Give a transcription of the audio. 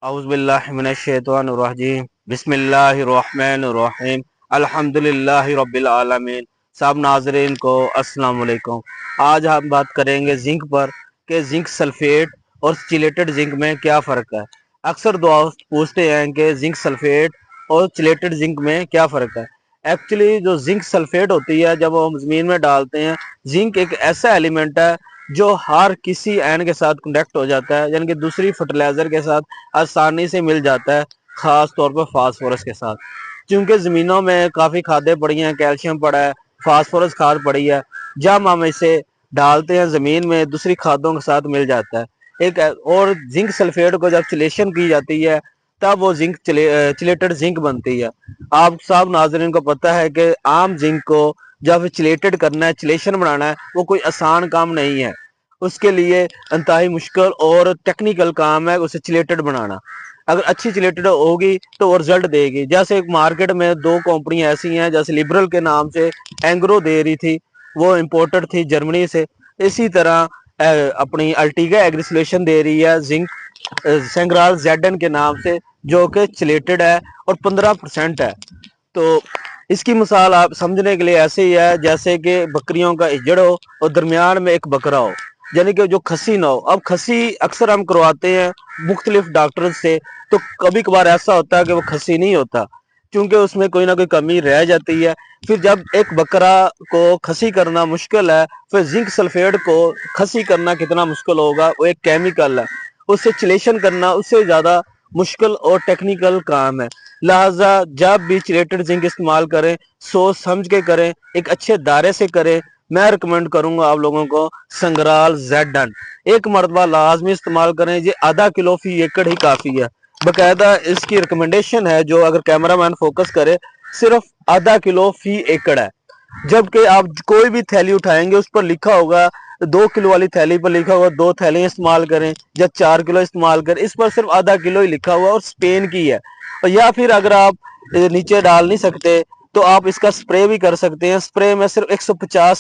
औज़ुबिल्लाहिमिनश्शैतानिर्रजीम बिस्मिल्लाहिर्रहमानिर्रहीम अल्हम्दुलिल्लाहि रब्बिल आलमीन। सब नाज़रीन को अस्सलाम वालेकुम। आज हम बात करेंगे जिंक पर कि जिंक सल्फेट और चिलेटेड जिंक में क्या फ़र्क है। अक्सर दोस्त पूछते हैं कि जिंक सल्फेट और चिलेटेड जिंक में क्या फ़र्क है। एक्चुअली जो जिंक सल्फेट होती है जब हम ज़मीन में डालते हैं, जिंक एक ऐसा एलिमेंट है जो हर किसी एन के साथ कनेक्ट हो जाता है, यानी कि दूसरी फर्टिलाइज़र के साथ आसानी से मिल जाता है, ख़ास तौर पर फास्फोरस के साथ। क्योंकि ज़मीनों में काफ़ी खादें पड़ी हैं, कैल्शियम पड़ा है, फास्फोरस खाद पड़ी है, जब हम इसे डालते हैं ज़मीन में दूसरी खादों के साथ मिल जाता है। एक और जिंक सल्फेट को जब चिलेशन की जाती है तब वो जिंक चिलेटेड जिंक बनती है। आप सब नाज़रीन को पता है कि आम जिंक को जब चिलेटेड करना है, चिलेशन बनाना है, वो कोई आसान काम नहीं है। उसके लिए इंतहाई मुश्किल और टेक्निकल काम है उसे चिलेटेड बनाना। अगर अच्छी चिलेटेड होगी तो वो रिजल्ट देगी। जैसे मार्केट में दो कंपनी ऐसी हैं, जैसे लिबरल के नाम से एंग्रो दे रही थी, वो इम्पोर्टेड थी जर्मनी से। इसी तरह अपनी अल्टीगा एग्रीसोल्यूशन दे रही है जिंक सेंग्राल जेडन के नाम से, जो कि चिलेटेड है और 15% है। तो इसकी मिसाल आप समझने के लिए ऐसे ही है जैसे कि बकरियों का इजड़ हो और दरमियान में एक बकरा हो, यानी कि जो खसी ना हो। अब खसी अक्सर हम करवाते हैं मुख्तलिफ डॉक्टर से, तो कभी कभार ऐसा होता है कि वो खसी नहीं होता, क्योंकि उसमें कोई ना कोई कमी रह जाती है। फिर जब एक बकरा को खसी करना मुश्किल है, फिर जिंक सल्फेट को खसी करना कितना मुश्किल होगा। वो एक केमिकल है, उससे चिलेशन करना उससे ज़्यादा मुश्किल और टेक्निकल काम है। लिहाजा जब भी चिलेटेड जिंक इस्तेमाल करें, सोच समझ के करें, एक अच्छे दायरे से करें। मैं रिकमेंड करूंगा आप लोगों को संग्राल जेडन एक मरतबा लाजमी इस्तेमाल करें। ये आधा किलो फी एकड़ ही काफ़ी है। बाकायदा इसकी रिकमेंडेशन है, जो अगर कैमरामैन फोकस करे, सिर्फ आधा किलो फी एकड़ है। जबकि आप कोई भी थैली उठाएंगे उस पर लिखा होगा, 2 किलो वाली थैली पर लिखा होगा 2 थैलियां इस्तेमाल करें या 4 किलो इस्तेमाल करें। इस पर सिर्फ आधा किलो ही लिखा हुआ और स्पेन की है। और या फिर अगर आप नीचे डाल नहीं सकते तो आप इसका स्प्रे भी कर सकते हैं। स्प्रे में सिर्फ 150